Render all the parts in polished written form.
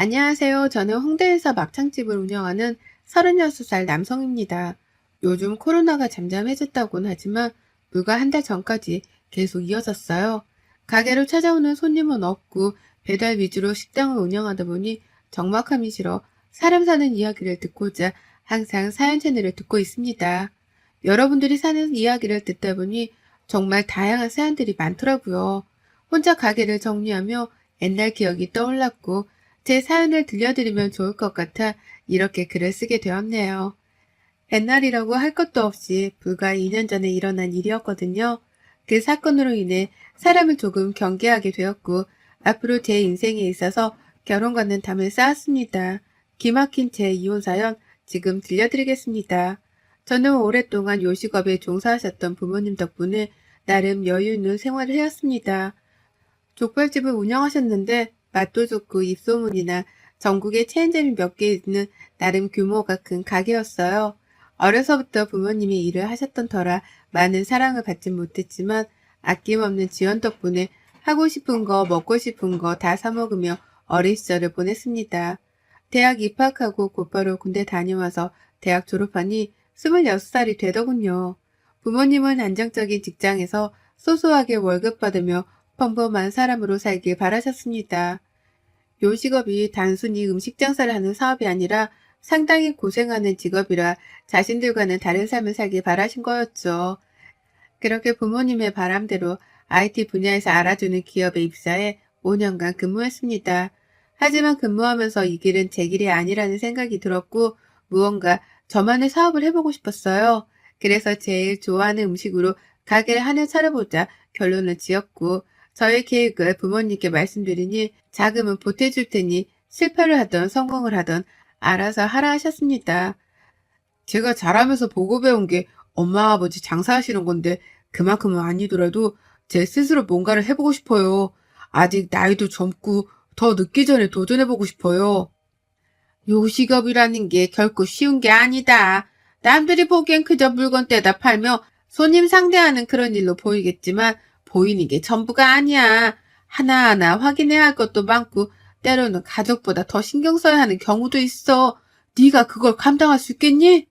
안녕하세요. 저는 홍대에서 막창집을 운영하는 36살 남성입니다. 요즘 코로나가 잠잠해졌다고는 하지만 불과 한 달 전까지 계속 이어졌어요. 가게로 찾아오는 손님은 없고 배달 위주로 식당을 운영하다 보니 적막함이 싫어 사람 사는 이야기를 듣고자 항상 사연 채널을 듣고 있습니다. 여러분들이 사는 이야기를 듣다 보니 정말 다양한 사연들이 많더라고요. 혼자 가게를 정리하며 옛날 기억이 떠올랐고 제 사연을 들려드리면 좋을 것 같아 이렇게 글을 쓰게 되었네요. 옛날이라고 할 것도 없이 불과 2년 전에 일어난 일이었거든요. 그 사건으로 인해 사람을 조금 경계하게 되었고 앞으로 제 인생에 있어서 결혼과는 담을 쌓았습니다. 기막힌 제 이혼 사연 지금 들려드리겠습니다. 저는 오랫동안 요식업에 종사하셨던 부모님 덕분에 나름 여유 있는 생활을 해왔습니다. 족발집을 운영하셨는데 맛도 좋고 입소문이나 전국에 체인점이 몇 개 있는 나름 규모가 큰 가게였어요. 어려서부터 부모님이 일을 하셨던 터라 많은 사랑을 받진 못했지만 아낌없는 지원 덕분에 하고 싶은 거 먹고 싶은 거 다 사먹으며 어린 시절을 보냈습니다. 대학 입학하고 곧바로 군대 다녀와서 대학 졸업하니 26살이 되더군요. 부모님은 안정적인 직장에서 소소하게 월급 받으며 평범한 사람으로 살길 바라셨습니다. 요식업이 단순히 음식 장사를 하는 사업이 아니라 상당히 고생하는 직업이라 자신들과는 다른 삶을 살길 바라신 거였죠. 그렇게 부모님의 바람대로 IT 분야에서 알아주는 기업에 입사해 5년간 근무했습니다. 하지만 근무하면서 이 길은 제 길이 아니라는 생각이 들었고 무언가 저만의 사업을 해보고 싶었어요. 그래서 제일 좋아하는 음식으로 가게를 하나 차려보자 결론을 지었고 저의 계획을 부모님께 말씀드리니 자금은 보태줄 테니 실패를 하던 성공을 하던 알아서 하라 하셨습니다. 제가 자라면서 보고 배운 게 엄마 아버지 장사하시는 건데 그만큼은 아니더라도 제 스스로 뭔가를 해보고 싶어요. 아직 나이도 젊고 더 늦기 전에 도전해보고 싶어요. 요식업이라는 게 결코 쉬운 게 아니다. 남들이 보기엔 그저 물건 떼다 팔며 손님 상대하는 그런 일로 보이겠지만 보이는 게 전부가 아니야. 하나하나 확인해야 할 것도 많고 때로는 가족보다 더 신경 써야 하는 경우도 있어. 네가 그걸 감당할 수 있겠니?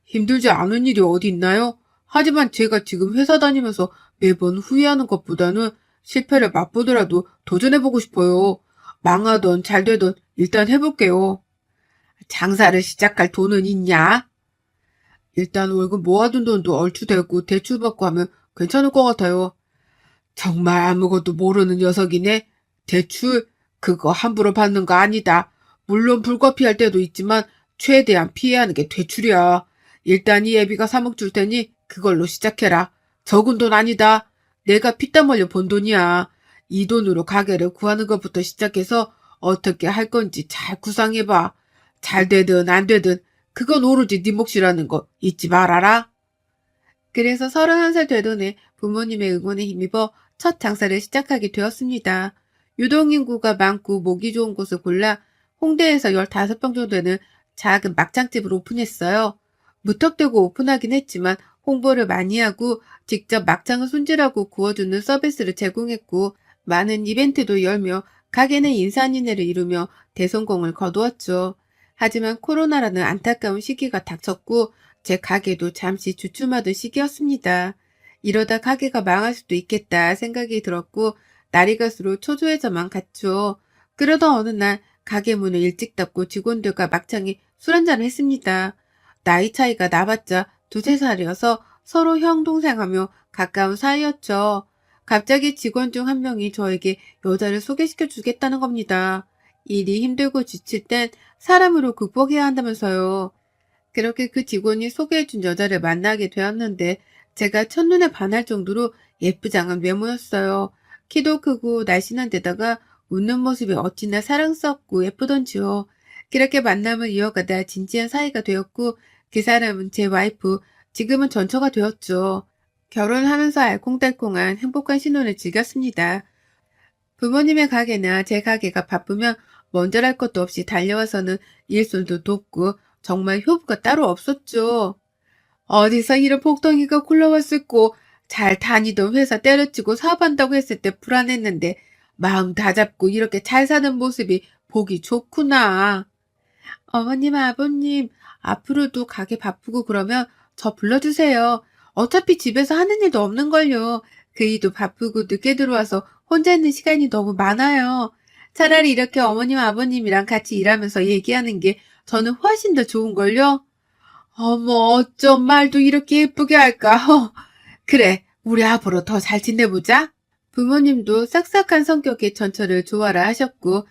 힘들지 않은 일이 어디 있나요? 하지만 제가 지금 회사 다니면서 매번 후회하는 것보다는 실패를 맛보더라도 도전해보고 싶어요. 망하던 잘 되던 일단 해볼게요. 장사를 시작할 돈은 있냐? 일단 월급 모아둔 돈도 얼추되고 대출받고 하면 괜찮을 것 같아요. 정말 아무것도 모르는 녀석이네. 대출, 그거 함부로 받는 거 아니다. 물론 불가피할 때도 있지만 최대한 피해야 하는 게 대출이야. 일단 이 애비가 3억 줄 테니 그걸로 시작해라. 적은 돈 아니다. 내가 피땀 흘려 번 돈이야. 이 돈으로 가게를 구하는 것부터 시작해서 어떻게 할 건지 잘 구상해봐. 잘 되든 안 되든 그건 오로지 네 몫이라는 거 잊지 말아라. 그래서 31살 되던 해 부모님의 응원에 힘입어 첫 장사를 시작하게 되었습니다. 유동인구가 많고 모기 좋은 곳을 골라 홍대에서 15평 정도 되는 작은 막창집을 오픈했어요. 무턱대고 오픈하긴 했지만 홍보를 많이 하고 직접 막창을 손질하고 구워주는 서비스를 제공했고 많은 이벤트도 열며 가게는 인산인해를 이루며 대성공을 거두었죠. 하지만 코로나라는 안타까운 시기가 닥쳤고 제 가게도 잠시 주춤하던 시기였습니다. 이러다 가게가 망할 수도 있겠다 생각이 들었고 날이 갈수록 초조해져만 갔죠. 그러던 어느 날 가게 문을 일찍 닫고 직원들과 막창에 술 한잔을 했습니다. 나이 차이가 나봤자 두세 살이어서 서로 형 동생하며 가까운 사이였죠. 갑자기 직원 중 한 명이 저에게 여자를 소개시켜 주겠다는 겁니다. 일이 힘들고 지칠 땐 사람으로 극복해야 한다면서요. 그렇게 그 직원이 소개해준 여자를 만나게 되었는데 제가 첫눈에 반할 정도로 예쁘장한 외모였어요. 키도 크고 날씬한 데다가 웃는 모습이 어찌나 사랑스럽고 예쁘던지요. 그렇게 만남을 이어가다 진지한 사이가 되었고 그 사람은 제 와이프, 지금은 전처가 되었죠. 결혼하면서 알콩달콩한 행복한 신혼을 즐겼습니다. 부모님의 가게나 제 가게가 바쁘면 먼저랄 것도 없이 달려와서는 일손도 돕고 정말 효부가 따로 없었죠. 어디서 이런 복덩이가 굴러왔을꼬. 잘 다니던 회사 때려치고 사업한다고 했을 때 불안했는데 마음 다잡고 이렇게 잘 사는 모습이 보기 좋구나. 어머님, 아버님, 앞으로도 가게 바쁘고 그러면 저 불러주세요. 어차피 집에서 하는 일도 없는걸요. 그 일도 바쁘고 늦게 들어와서 혼자 있는 시간이 너무 많아요. 차라리 이렇게 어머님, 아버님이랑 같이 일하면서 얘기하는 게 저는 훨씬 더 좋은걸요. 어머, 어쩜 말도 이렇게 예쁘게 할까? 그래, 우리 앞으로 더 잘 지내보자. 부모님도 싹싹한 성격의 전처를 좋아라 하셨고,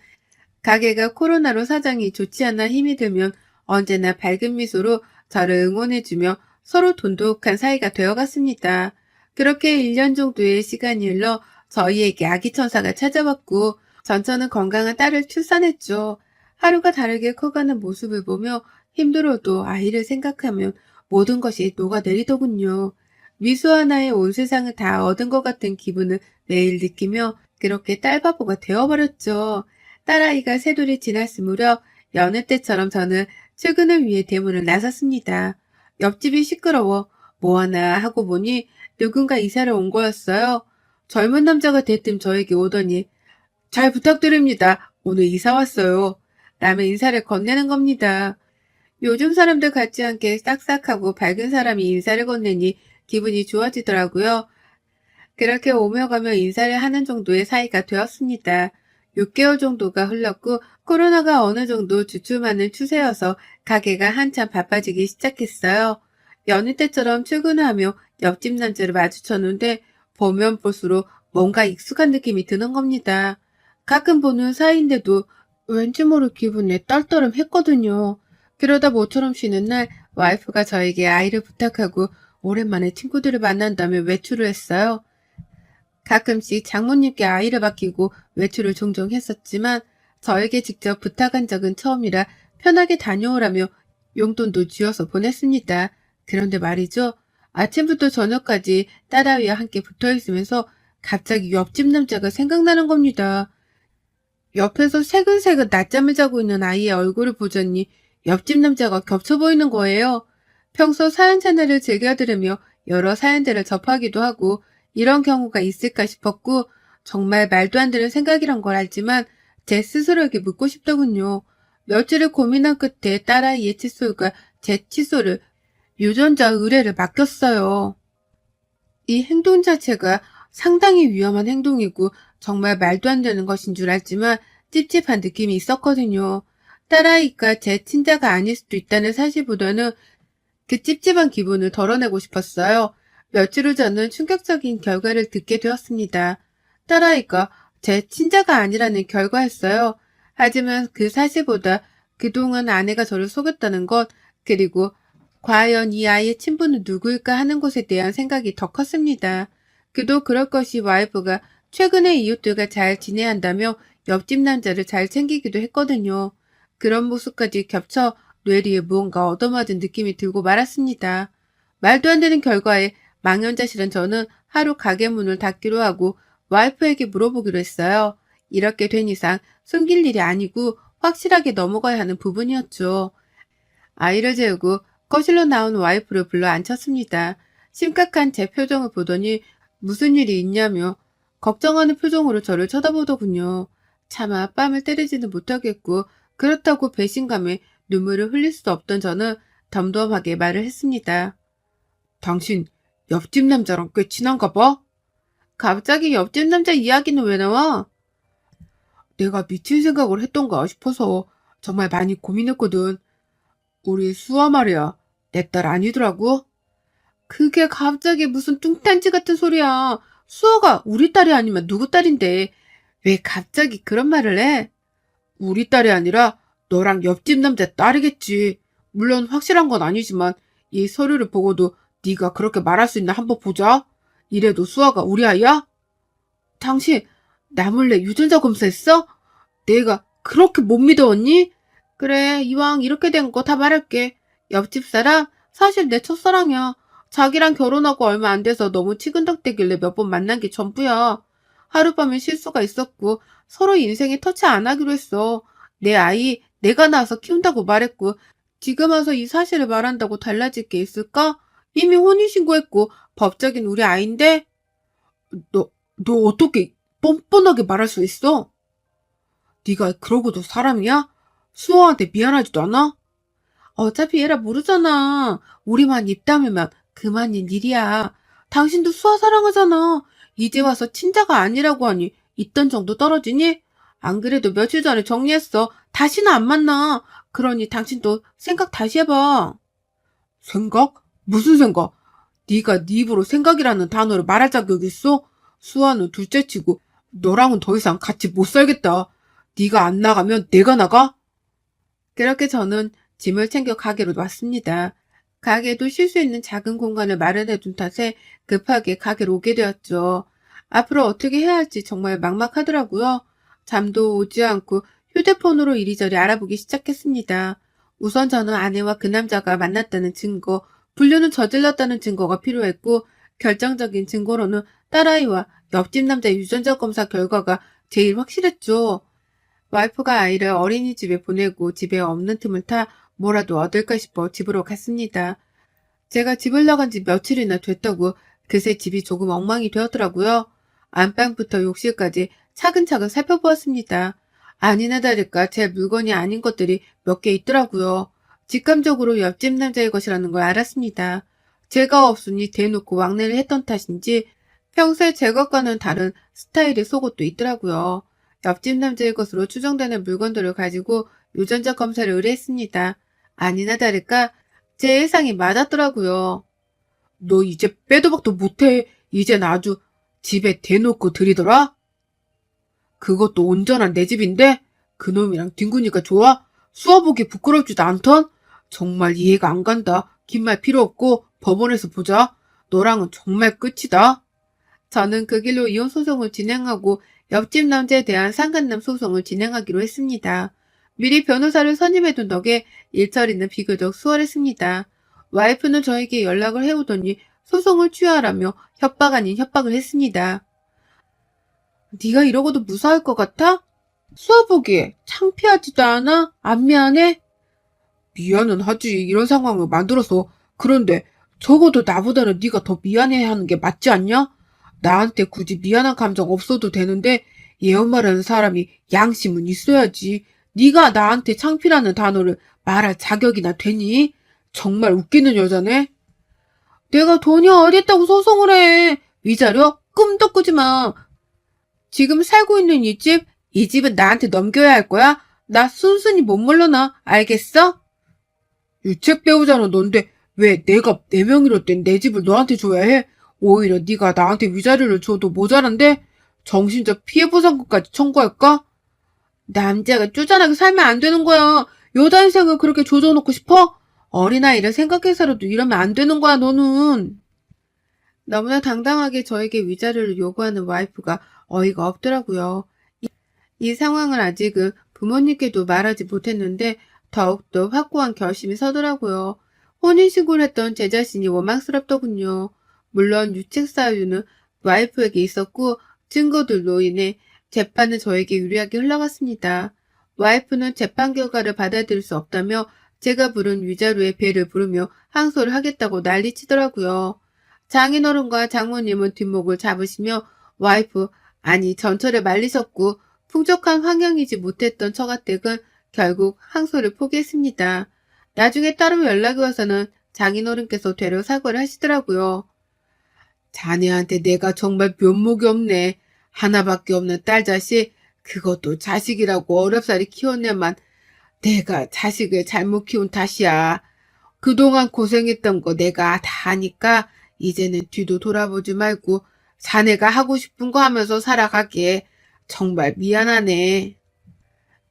가게가 코로나로 사정이 좋지 않아 힘이 들면 언제나 밝은 미소로 저를 응원해주며 서로 돈독한 사이가 되어갔습니다. 그렇게 1년 정도의 시간이 흘러 저희에게 아기 천사가 찾아왔고, 전처는 건강한 딸을 출산했죠. 하루가 다르게 커가는 모습을 보며 힘들어도 아이를 생각하면 모든 것이 녹아내리더군요. 미소 하나에 온 세상을 다 얻은 것 같은 기분을 매일 느끼며 그렇게 딸바보가 되어버렸죠. 딸아이가 새돌이 지났을 무렵 여느 때처럼 저는 출근을 위해 대문을 나섰습니다. 옆집이 시끄러워 뭐하나 하고 보니 누군가 이사를 온 거였어요. 젊은 남자가 대뜸 저에게 오더니 잘 부탁드립니다. 오늘 이사 왔어요. 라며 인사를 건네는 겁니다. 요즘 사람들 같지 않게 싹싹하고 밝은 사람이 인사를 건네니 기분이 좋아지더라고요. 그렇게 오며 가며 인사를 하는 정도의 사이가 되었습니다. 6개월 정도가 흘렀고 코로나가 어느 정도 주춤하는 추세여서 가게가 한참 바빠지기 시작했어요. 여느 때처럼 출근하며 옆집 남자를 마주쳤는데 보면 볼수록 뭔가 익숙한 느낌이 드는 겁니다. 가끔 보는 사이인데도 왠지 모를 기분에 떨떠름했거든요. 그러다 모처럼 쉬는 날 와이프가 저에게 아이를 부탁하고 오랜만에 친구들을 만난다며 외출을 했어요. 가끔씩 장모님께 아이를 맡기고 외출을 종종 했었지만 저에게 직접 부탁한 적은 처음이라 편하게 다녀오라며 용돈도 쥐어서 보냈습니다. 그런데 말이죠. 아침부터 저녁까지 딸아이와 함께 붙어있으면서 갑자기 옆집 남자가 생각나는 겁니다. 옆에서 새근새근 낮잠을 자고 있는 아이의 얼굴을 보자니 옆집 남자가 겹쳐 보이는 거예요. 평소 사연 채널을 즐겨 들으며 여러 사연들을 접하기도 하고 이런 경우가 있을까 싶었고 정말 말도 안 되는 생각이란 걸 알지만 제 스스로에게 묻고 싶더군요. 며칠을 고민한 끝에 딸아이의 칫솔과 제 칫솔을 유전자 의뢰를 맡겼어요. 이 행동 자체가 상당히 위험한 행동이고 정말 말도 안 되는 것인 줄 알지만 찝찝한 느낌이 있었거든요. 딸아이가 제 친자가 아닐 수도 있다는 사실보다는 그 찝찝한 기분을 덜어내고 싶었어요. 며칠 후 저는 충격적인 결과를 듣게 되었습니다. 딸아이가 제 친자가 아니라는 결과였어요. 하지만 그 사실보다 그동안 아내가 저를 속였다는 것, 그리고 과연 이 아이의 친부는 누구일까 하는 것에 대한 생각이 더 컸습니다. 그도 그럴 것이 와이프가 최근에 이웃들과 잘 지내야 한다며 옆집 남자를 잘 챙기기도 했거든요. 그런 모습까지 겹쳐 뇌리에 무언가 얻어맞은 느낌이 들고 말았습니다. 말도 안 되는 결과에 망연자실한 저는 하루 가게 문을 닫기로 하고 와이프에게 물어보기로 했어요. 이렇게 된 이상 숨길 일이 아니고 확실하게 넘어가야 하는 부분이었죠. 아이를 재우고 거실로 나온 와이프를 불러 앉혔습니다. 심각한 제 표정을 보더니 무슨 일이 있냐며 걱정하는 표정으로 저를 쳐다보더군요. 차마 뺨을 때리지는 못하겠고 그렇다고 배신감에 눈물을 흘릴 수 없던 저는 덤덤하게 말을 했습니다. 당신 옆집 남자랑 꽤 친한가 봐? 갑자기 옆집 남자 이야기는 왜 나와? 내가 미친 생각을 했던가 싶어서 정말 많이 고민했거든. 우리 수아 말이야. 내 딸 아니더라고? 그게 갑자기 무슨 뚱딴지 같은 소리야. 수아가 우리 딸이 아니면 누구 딸인데 왜 갑자기 그런 말을 해? 우리 딸이 아니라 너랑 옆집 남자 딸이겠지. 물론 확실한 건 아니지만 이 서류를 보고도 네가 그렇게 말할 수 있나 한번 보자. 이래도 수아가 우리 아이야? 당신 나 몰래 유전자 검사했어? 내가 그렇게 못 믿어왔니? 그래, 이왕 이렇게 된 거 다 말할게. 옆집 사람 사실 내 첫사랑이야. 자기랑 결혼하고 얼마 안 돼서 너무 치근덕대길래 몇 번 만난 게 전부야. 하룻밤에 실수가 있었고 서로 인생에 터치 안 하기로 했어. 내 아이 내가 낳아서 키운다고 말했고 지금 와서 이 사실을 말한다고 달라질 게 있을까? 이미 혼인신고했고 법적인 우리 아이인데 너 어떻게 뻔뻔하게 말할 수 있어? 네가 그러고도 사람이야? 수아한테 미안하지도 않아? 어차피 얘라 모르잖아. 우리만 입 다물면 그만인 일이야. 당신도 수아 사랑하잖아. 이제 와서 친자가 아니라고 하니 있던 정도 떨어지니? 안 그래도 며칠 전에 정리했어. 다시는 안 만나. 그러니 당신도 생각 다시 해봐. 생각? 무슨 생각? 네가 네 입으로 생각이라는 단어를 말할 자격이 있어? 수아는 둘째치고 너랑은 더 이상 같이 못 살겠다. 네가 안 나가면 내가 나가? 그렇게 저는 짐을 챙겨 가게로 왔습니다. 가게도 쉴 수 있는 작은 공간을 마련해 둔 탓에 급하게 가게로 오게 되었죠. 앞으로 어떻게 해야 할지 정말 막막하더라고요. 잠도 오지 않고 휴대폰으로 이리저리 알아보기 시작했습니다. 우선 저는 아내와 그 남자가 만났다는 증거, 불륜을 저질렀다는 증거가 필요했고, 결정적인 증거로는 딸아이와 옆집 남자의 유전자 검사 결과가 제일 확실했죠. 와이프가 아이를 어린이집에 보내고 집에 없는 틈을 타 뭐라도 얻을까 싶어 집으로 갔습니다. 제가 집을 나간 지 며칠이나 됐다고 그새 집이 조금 엉망이 되었더라고요. 안방부터 욕실까지 차근차근 살펴보았습니다. 아니나 다를까 제 물건이 아닌 것들이 몇 개 있더라고요. 직감적으로 옆집 남자의 것이라는 걸 알았습니다. 제가 없으니 대놓고 왕래를 했던 탓인지 평소에 제 것과는 다른 스타일의 속옷도 있더라고요. 옆집 남자의 것으로 추정되는 물건들을 가지고 유전자 검사를 의뢰했습니다. 아니나 다를까 제 예상이 맞았더라고요. 너 이제 빼도 박도 못해. 이젠 아주 집에 대놓고 들이더라? 그것도 온전한 내 집인데? 그놈이랑 뒹구니까 좋아? 수아보기 부끄럽지도 않던? 정말 이해가 안 간다. 긴 말 필요 없고 법원에서 보자. 너랑은 정말 끝이다. 저는 그 길로 이혼 소송을 진행하고 옆집 남자에 대한 상간남 소송을 진행하기로 했습니다. 미리 변호사를 선임해둔 덕에 일처리는 비교적 수월했습니다. 와이프는 저에게 연락을 해오더니 소송을 취하라며 협박 아닌 협박을 했습니다. 네가 이러고도 무사할 것 같아? 수아 보기에 창피하지도 않아? 안 미안해? 미안은 하지. 이런 상황을 만들어서. 그런데 적어도 나보다는 네가 더 미안해하는 게 맞지 않냐? 나한테 굳이 미안한 감정 없어도 되는데 얘 엄마라는 사람이 양심은 있어야지. 네가 나한테 창피라는 단어를 말할 자격이나 되니? 정말 웃기는 여자네. 내가 돈이 어딨다고 소송을 해. 위자료? 꿈도 꾸지 마. 지금 살고 있는 이 집은 나한테 넘겨야 할 거야? 나 순순히 못 물러나. 알겠어? 유책 배우자는 넌데 왜 내가 내 명의로 된 내 집을 너한테 줘야 해? 오히려 네가 나한테 위자료를 줘도 모자란데? 정신적 피해보상금까지 청구할까? 남자가 쪼잔하게 살면 안 되는 거야. 여자 인생을 그렇게 조져놓고 싶어? 어린아이를 생각해서라도 이러면 안 되는 거야, 너는. 너무나 당당하게 저에게 위자료를 요구하는 와이프가 어이가 없더라고요. 이 상황을 아직은 부모님께도 말하지 못했는데 더욱더 확고한 결심이 서더라고요. 혼인신고를 했던 제 자신이 원망스럽더군요. 물론 유책 사유는 와이프에게 있었고 증거들로 인해 재판은 저에게 유리하게 흘러갔습니다. 와이프는 재판 결과를 받아들일 수 없다며 제가 부른 위자료의 배를 부르며 항소를 하겠다고 난리치더라고요. 장인어른과 장모님은 뒷목을 잡으시며 와이프, 아니 전철에 말리셨고 풍족한 환경이지 못했던 처가댁은 결국 항소를 포기했습니다. 나중에 따로 연락이 와서는 장인어른께서 되려 사과를 하시더라고요. 자네한테 내가 정말 면목이 없네. 하나밖에 없는 딸 자식, 그것도 자식이라고 어렵사리 키웠네만 내가 자식을 잘못 키운 탓이야. 그동안 고생했던 거 내가 다 아니까 이제는 뒤도 돌아보지 말고 자네가 하고 싶은 거 하면서 살아가게. 정말 미안하네.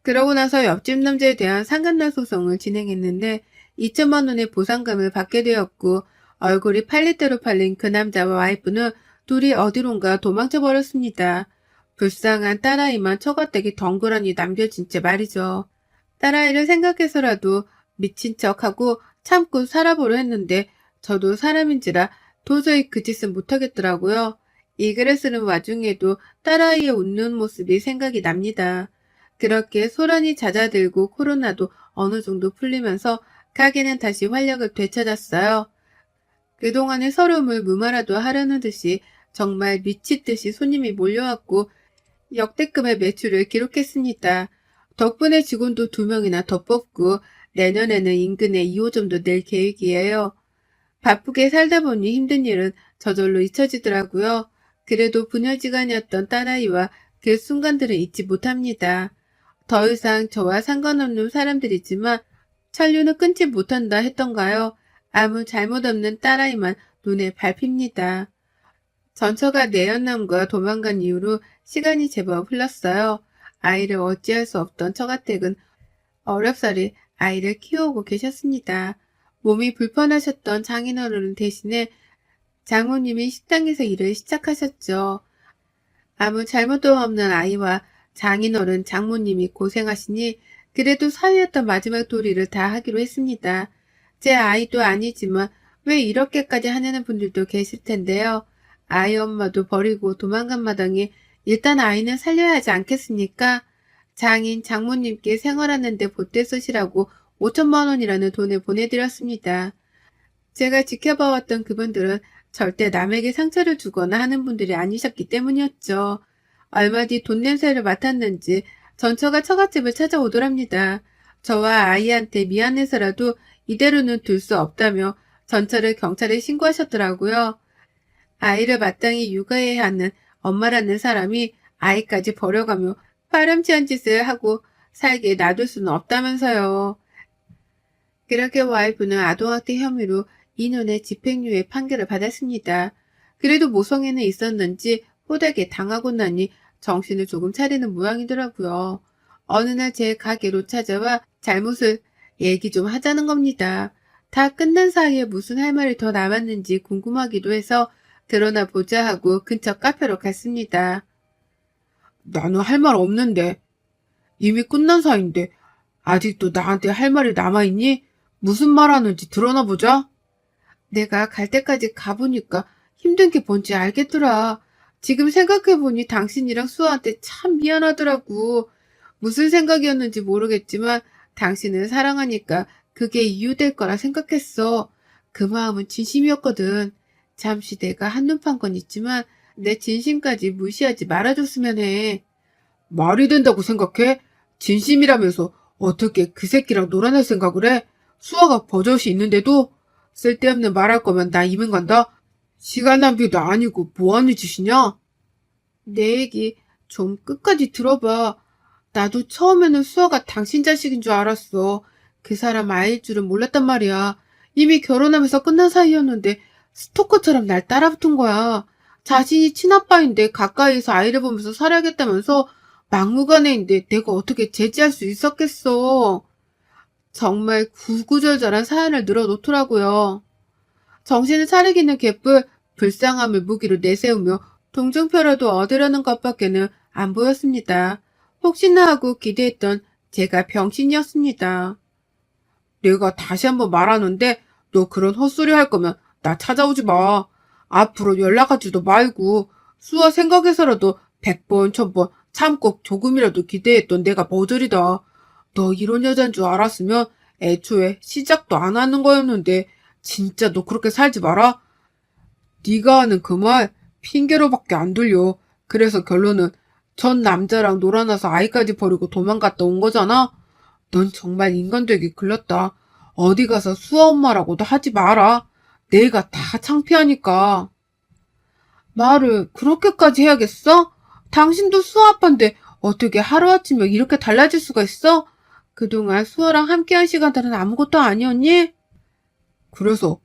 그러고 나서 옆집 남자에 대한 상간날 소송을 진행했는데 2천만 원의 보상금을 받게 되었고 얼굴이 팔릴 대로 팔린 그 남자와 와이프는 둘이 어디론가 도망쳐 버렸습니다. 불쌍한 딸아이만 처가댁에 덩그러니 남겨진 채 말이죠. 딸아이를 생각해서라도 미친 척하고 참고 살아보려 했는데 저도 사람인지라 도저히 그 짓은 못하겠더라고요. 이 글을 쓰는 와중에도 딸아이의 웃는 모습이 생각이 납니다. 그렇게 소란이 잦아들고 코로나도 어느 정도 풀리면서 가게는 다시 활력을 되찾았어요. 그동안의 서러움을 무마라도 하려는 듯이 정말 미치듯이 손님이 몰려왔고 역대급의 매출을 기록했습니다. 덕분에 직원도 2명이나 더 뽑고 내년에는 인근에 2호점도 낼 계획이에요. 바쁘게 살다 보니 힘든 일은 저절로 잊혀지더라고요. 그래도 부녀지간이었던 딸아이와 그 순간들을 잊지 못합니다. 더 이상 저와 상관없는 사람들이지만 천류는 끊지 못한다 했던가요? 아무 잘못 없는 딸아이만 눈에 밟힙니다. 전처가 내연남과 도망간 이후로 시간이 제법 흘렀어요. 아이를 어찌할 수 없던 처가댁은 어렵사리 아이를 키우고 계셨습니다. 몸이 불편하셨던 장인어른 대신에 장모님이 식당에서 일을 시작하셨죠. 아무 잘못도 없는 아이와 장인어른 장모님이 고생하시니 그래도 사위였던 마지막 도리를 다 하기로 했습니다. 제 아이도 아니지만 왜 이렇게까지 하냐는 분들도 계실 텐데요. 아이 엄마도 버리고 도망간 마당에 일단 아이는 살려야 하지 않겠습니까? 장인 장모님께 생활하는데 보태 쓰시라고 5천만 원이라는 돈을 보내드렸습니다. 제가 지켜봐왔던 그분들은 절대 남에게 상처를 주거나 하는 분들이 아니셨기 때문이었죠. 얼마 뒤 돈 냄새를 맡았는지 전처가 처갓집을 찾아오더랍니다. 저와 아이한테 미안해서라도 이대로는 둘 수 없다며 전처를 경찰에 신고하셨더라고요. 아이를 마땅히 육아해야 하는 엄마라는 사람이 아이까지 버려가며 파렴치한 짓을 하고 살게 놔둘 수는 없다면서요. 그렇게 와이프는 아동학대 혐의로 2년의 집행유예 판결을 받았습니다. 그래도 모성애는 있었는지 호되게 당하고 나니 정신을 조금 차리는 모양이더라고요. 어느 날 제 가게로 찾아와 잘못을 얘기 좀 하자는 겁니다. 다 끝난 사이에 무슨 할 말이 더 남았는지 궁금하기도 해서 드러나 보자 하고 근처 카페로 갔습니다. 나는 할 말 없는데. 이미 끝난 사이인데 아직도 나한테 할 말이 남아있니? 무슨 말 하는지 드러나 보자. 내가 갈 때까지 가보니까 힘든 게 뭔지 알겠더라. 지금 생각해보니 당신이랑 수아한테 참 미안하더라고. 무슨 생각이었는지 모르겠지만 당신을 사랑하니까 그게 이유될 거라 생각했어. 그 마음은 진심이었거든. 잠시 내가 한눈 판 건 있지만 내 진심까지 무시하지 말아줬으면 해. 말이 된다고 생각해? 진심이라면서 어떻게 그 새끼랑 놀아날 생각을 해? 수아가 버젓이 있는데도 쓸데없는 말할 거면 나 이민 간다. 시간 낭비도 아니고 뭐하는 짓이냐? 내 얘기 좀 끝까지 들어봐. 나도 처음에는 수아가 당신 자식인 줄 알았어. 그 사람 아이일 줄은 몰랐단 말이야. 이미 결혼하면서 끝난 사이였는데 스토커처럼 날 따라붙은 거야. 자신이 친아빠인데 가까이서 아이를 보면서 살아야겠다면서 막무가내인데 내가 어떻게 제지할 수 있었겠어. 정말 구구절절한 사연을 늘어놓더라고요. 정신을 차리기는 개뿔 불쌍함을 무기로 내세우며 동정표라도 얻으려는 것밖에는 안 보였습니다. 혹시나 하고 기대했던 제가 병신이었습니다. 내가 다시 한번 말하는데 너 그런 헛소리 할 거면 나 찾아오지 마. 앞으로 연락하지도 말고 수아 생각해서라도 100번, 1000번 참고 조금이라도 기대했던 내가 머저리다. 너 이런 여잔 줄 알았으면 애초에 시작도 안 하는 거였는데 진짜 너 그렇게 살지 마라. 네가 하는 그 말 핑계로밖에 안 들려. 그래서 결론은 전 남자랑 놀아나서 아이까지 버리고 도망갔다 온 거잖아. 넌 정말 인간 되기 글렀다. 어디 가서 수아 엄마라고도 하지 마라. 내가 다 창피하니까. 말을 그렇게까지 해야겠어? 당신도 수아 아빠인데 어떻게 하루아침에 이렇게 달라질 수가 있어? 그동안 수아랑 함께한 시간들은 아무것도 아니었니? 그래서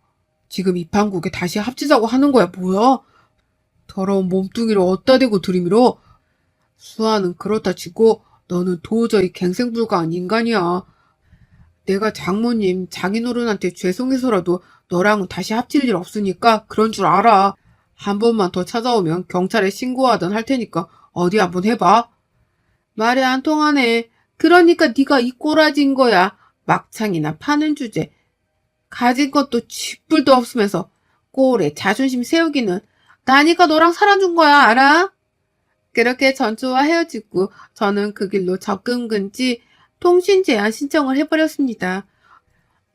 지금 이 판국에 다시 합치자고 하는 거야, 뭐야? 더러운 몸뚱이를 어디다 대고 들이밀어? 수아는 그렇다 치고 너는 도저히 갱생불가한 인간이야. 내가 장모님, 장인어른한테 죄송해서라도 너랑은 다시 합칠 일 없으니까 그런 줄 알아. 한 번만 더 찾아오면 경찰에 신고하든 할 테니까 어디 한번 해봐. 말이 안 통하네. 그러니까 네가 이 꼬라지인 거야. 막창이나 파는 주제. 가진 것도 쥐뿔도 없으면서 꼴에 자존심 세우기는 나니까 너랑 살아준 거야, 알아? 그렇게 전주와 헤어지고 저는 그 길로 접근 금지 통신 제한 신청을 해버렸습니다.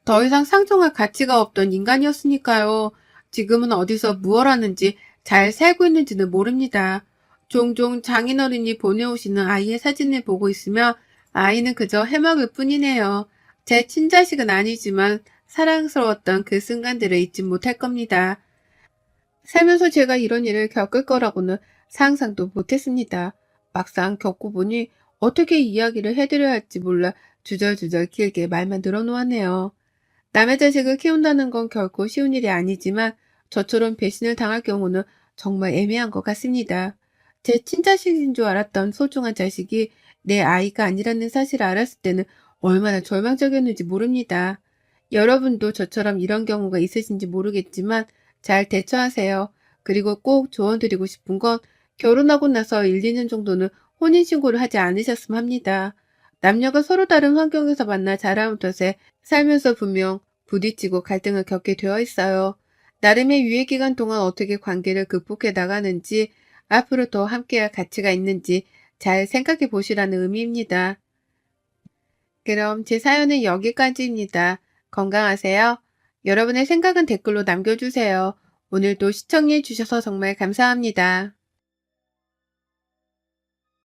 더 이상 상종할 가치가 없던 인간이었으니까요. 지금은 어디서 무얼 하는지 잘 살고 있는지는 모릅니다. 종종 장인어른이 보내오시는 아이의 사진을 보고 있으며 아이는 그저 해먹을 뿐이네요. 제 친자식은 아니지만 사랑스러웠던 그 순간들을 잊지 못할 겁니다. 살면서 제가 이런 일을 겪을 거라고는 상상도 못했습니다. 막상 겪고 보니 어떻게 이야기를 해드려야 할지 몰라 주절주절 길게 말만 늘어놓았네요. 남의 자식을 키운다는 건 결코 쉬운 일이 아니지만 저처럼 배신을 당할 경우는 정말 애매한 것 같습니다. 제 친자식인 줄 알았던 소중한 자식이 내 아이가 아니라는 사실을 알았을 때는 얼마나 절망적이었는지 모릅니다. 여러분도 저처럼 이런 경우가 있으신지 모르겠지만 잘 대처하세요. 그리고 꼭 조언드리고 싶은 건 결혼하고 나서 1, 2년 정도는 혼인신고를 하지 않으셨으면 합니다. 남녀가 서로 다른 환경에서 만나 자라온 탓에 살면서 분명 부딪히고 갈등을 겪게 되어 있어요. 나름의 유예 기간 동안 어떻게 관계를 극복해 나가는지, 앞으로 더 함께할 가치가 있는지 잘 생각해 보시라는 의미입니다. 그럼 제 사연은 여기까지입니다. 건강하세요. 여러분의 생각은 댓글로 남겨주세요. 오늘도 시청해 주셔서 정말 감사합니다.